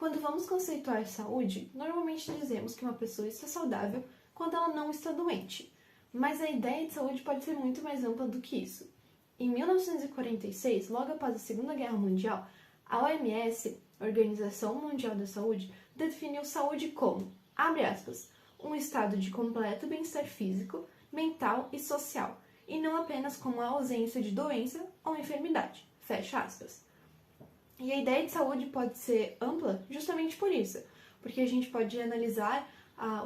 Quando vamos conceituar saúde, normalmente dizemos que uma pessoa está saudável quando ela não está doente. Mas a ideia de saúde pode ser muito mais ampla do que isso. Em 1946, logo após a Segunda Guerra Mundial, a OMS, Organização Mundial da Saúde, definiu saúde como, abre aspas, um estado de completo bem-estar físico, mental e social, e não apenas como a ausência de doença ou enfermidade, fecha aspas. E a ideia de saúde pode ser ampla justamente por isso, porque a gente pode analisar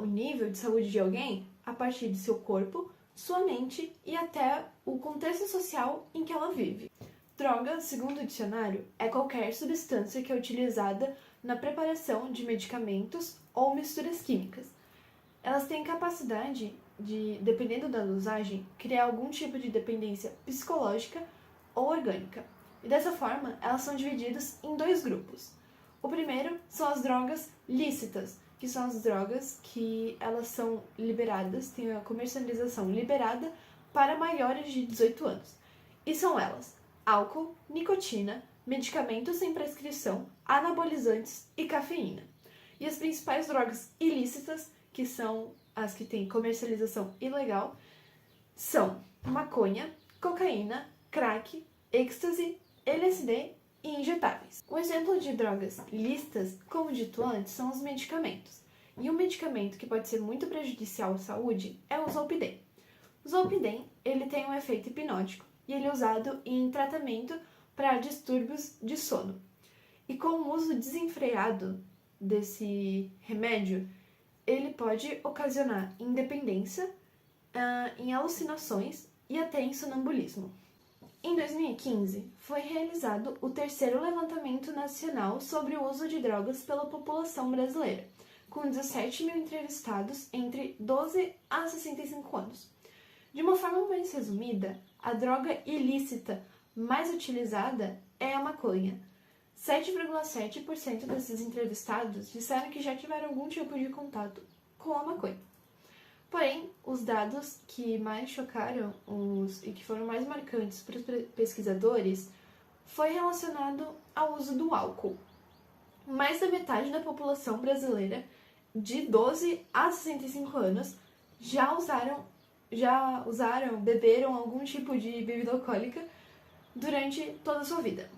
o nível de saúde de alguém a partir de seu corpo, sua mente e até o contexto social em que ela vive. Droga, segundo o dicionário, é qualquer substância que é utilizada na preparação de medicamentos ou misturas químicas. Elas têm capacidade de, dependendo da dosagem, criar algum tipo de dependência psicológica ou orgânica. E dessa forma, elas são divididas em dois grupos. O primeiro são as drogas lícitas, que são as drogas que elas são liberadas, têm a comercialização liberada para maiores de 18 anos. E são elas: álcool, nicotina, medicamentos sem prescrição, anabolizantes e cafeína. E as principais drogas ilícitas, que são as que têm comercialização ilegal, são maconha, cocaína, crack, êxtase, LSD e injetáveis. Um exemplo de drogas lícitas, como dito antes, são os medicamentos. E um medicamento que pode ser muito prejudicial à saúde é o Zolpidem. O Zolpidem, ele tem um efeito hipnótico e ele é usado em tratamento para distúrbios de sono. E com o uso desenfreado desse remédio, ele pode ocasionar independência, em alucinações e até em sonambulismo. Em 2015, foi realizado o terceiro levantamento nacional sobre o uso de drogas pela população brasileira, com 17 mil entrevistados entre 12 a 65 anos. De uma forma mais resumida, a droga ilícita mais utilizada é a maconha. 7,7% desses entrevistados disseram que já tiveram algum tipo de contato com a maconha. Porém, os dados que mais chocaram e que foram mais marcantes para os pesquisadores foi relacionado ao uso do álcool. Mais da metade da população brasileira de 12 a 65 anos já beberam algum tipo de bebida alcoólica durante toda a sua vida.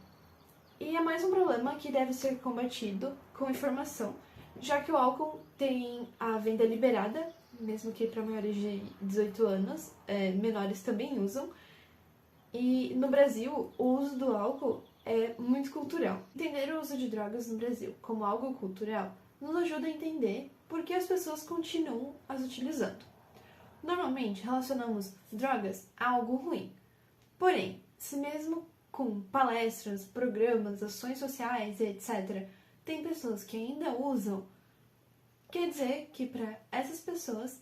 E é mais um problema que deve ser combatido com informação, já que o álcool tem a venda liberada, mesmo que para maiores de 18 anos, menores também usam. E no Brasil, o uso do álcool é muito cultural. Entender o uso de drogas no Brasil como algo cultural nos ajuda a entender por que as pessoas continuam as utilizando. Normalmente, relacionamos drogas a algo ruim. Porém, se mesmo com palestras, programas, ações sociais, etc., tem pessoas que ainda usam, quer dizer que para essas pessoas,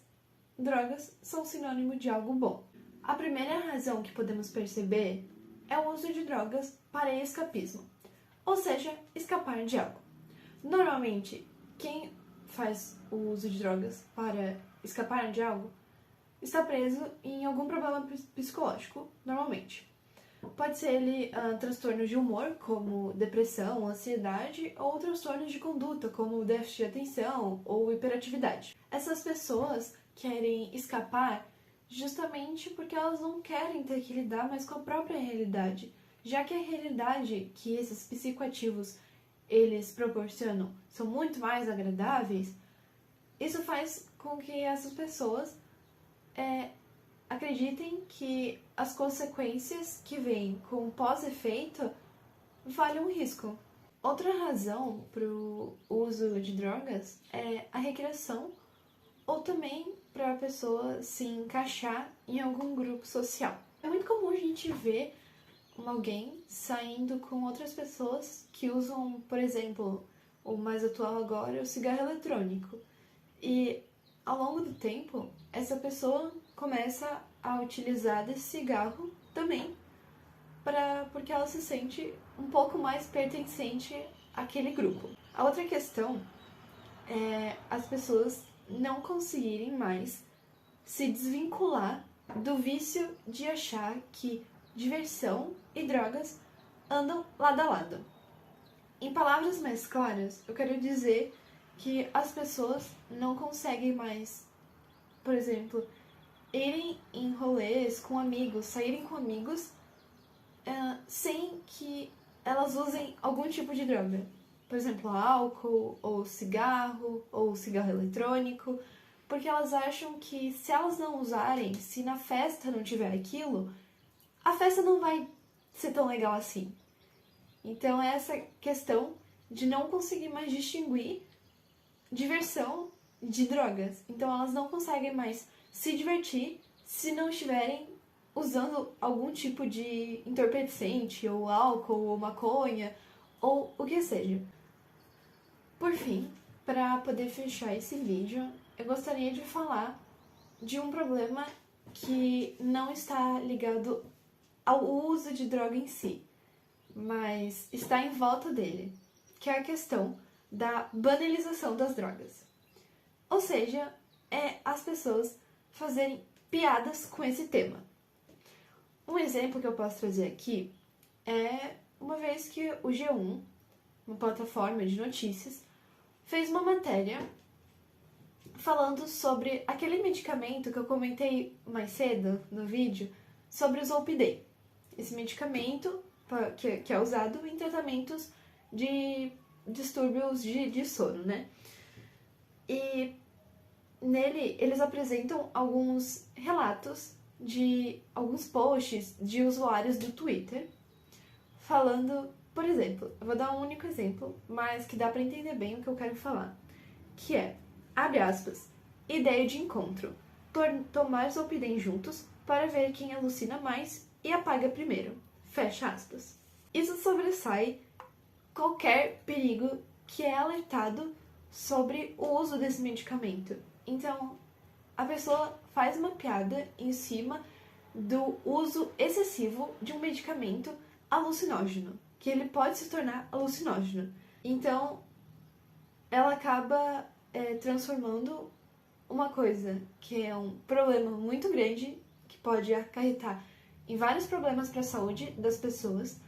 drogas são sinônimo de algo bom. A primeira razão que podemos perceber é o uso de drogas para escapismo, ou seja, escapar de algo. Normalmente, quem faz o uso de drogas para escapar de algo está preso em algum problema psicológico, normalmente. Pode ser ele transtornos de humor, como depressão, ansiedade, ou transtornos de conduta, como déficit de atenção ou hiperatividade. Essas pessoas querem escapar justamente porque elas não querem ter que lidar mais com a própria realidade, já que a realidade que esses psicoativos eles proporcionam são muito mais agradáveis. Isso faz com que essas pessoas acreditem que as consequências que vêm com o pós-efeito valem um risco. Outra razão para o uso de drogas é a recreação ou também para a pessoa se encaixar em algum grupo social. É muito comum a gente ver alguém saindo com outras pessoas que usam, por exemplo, o mais atual agora é o cigarro eletrônico. E ao longo do tempo, essa pessoa começa a utilizar desse cigarro também, porque ela se sente um pouco mais pertencente àquele grupo. A outra questão é as pessoas não conseguirem mais se desvincular do vício de achar que diversão e drogas andam lado a lado. Em palavras mais claras, eu quero dizer que as pessoas não conseguem mais, por exemplo, irem em rolês com amigos, saírem com amigos, sem que elas usem algum tipo de droga. Por exemplo, álcool, ou cigarro eletrônico, porque elas acham que se elas não usarem, se na festa não tiver aquilo, a festa não vai ser tão legal assim. Então é essa questão de não conseguir mais distinguir diversão de drogas. Então elas não conseguem mais se divertir se não estiverem usando algum tipo de entorpecente, ou álcool, ou maconha, ou o que seja. Por fim, para poder fechar esse vídeo, eu gostaria de falar de um problema que não está ligado ao uso de droga em si, mas está em volta dele, que é a questão da banalização das drogas. Ou seja, é as pessoas fazerem piadas com esse tema. Um exemplo que eu posso trazer aqui é uma vez que o G1, uma plataforma de notícias, fez uma matéria falando sobre aquele medicamento que eu comentei mais cedo no vídeo, sobre o Zolpidem. Esse medicamento que é usado em tratamentos de distúrbios de sono, né? E nele eles apresentam alguns relatos de alguns posts de usuários do Twitter falando, por exemplo, eu vou dar um único exemplo, mas que dá pra entender bem o que eu quero falar, que é, abre aspas, ideia de encontro, tomar Zolpidem juntos para ver quem alucina mais e apaga primeiro, fecha aspas. Isso sobressai qualquer perigo que é alertado sobre o uso desse medicamento. Então, a pessoa faz uma piada em cima do uso excessivo de um medicamento alucinógeno, que ele pode se tornar alucinógeno. Então, ela acaba transformando uma coisa que é um problema muito grande, que pode acarretar em vários problemas para a saúde das pessoas,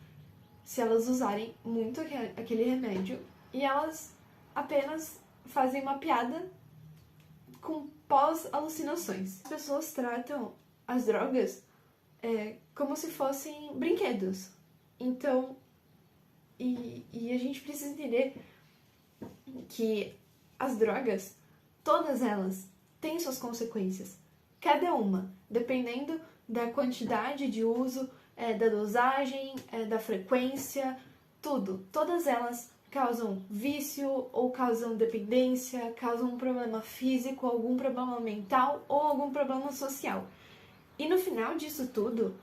se elas usarem muito aquele remédio, e elas apenas fazem uma piada com pós-alucinações. As pessoas tratam as drogas como se fossem brinquedos. Então, e a gente precisa entender que as drogas, todas elas, têm suas consequências. Cada uma, dependendo da quantidade de uso, da dosagem, da frequência, tudo. Todas elas causam vício ou causam dependência, causam um problema físico, algum problema mental ou algum problema social. E no final disso tudo,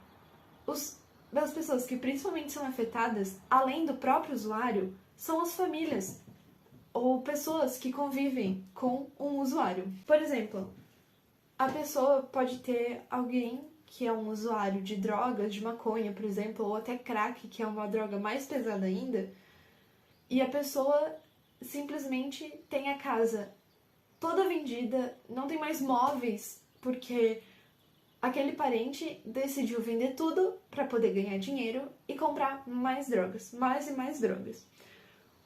as pessoas que principalmente são afetadas, além do próprio usuário, são as famílias ou pessoas que convivem com um usuário. Por exemplo, a pessoa pode ter alguém que é um usuário de drogas, de maconha, por exemplo, ou até crack, que é uma droga mais pesada ainda, e a pessoa simplesmente tem a casa toda vendida, não tem mais móveis, porque aquele parente decidiu vender tudo para poder ganhar dinheiro e comprar mais drogas, mais e mais drogas.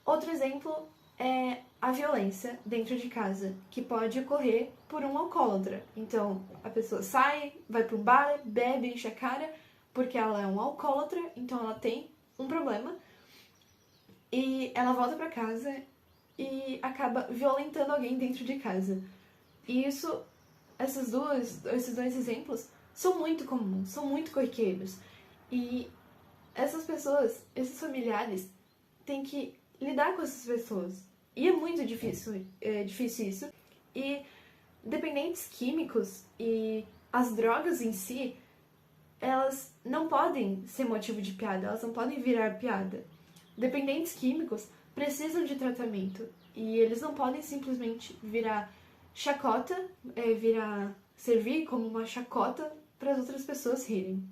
Outro exemplo é a violência dentro de casa, que pode ocorrer por um alcoólatra. Então, a pessoa sai, vai para um bar, bebe, enche a cara, porque ela é um alcoólatra, então ela tem um problema, e ela volta para casa e acaba violentando alguém dentro de casa. E esses dois exemplos são muito comuns, são muito corriqueiros. E essas pessoas, esses familiares, têm que lidar com essas pessoas. E é muito difícil isso. E dependentes químicos e as drogas em si, elas não podem ser motivo de piada, elas não podem virar piada. Dependentes químicos precisam de tratamento e eles não podem simplesmente virar chacota, servir como uma chacota para as outras pessoas rirem.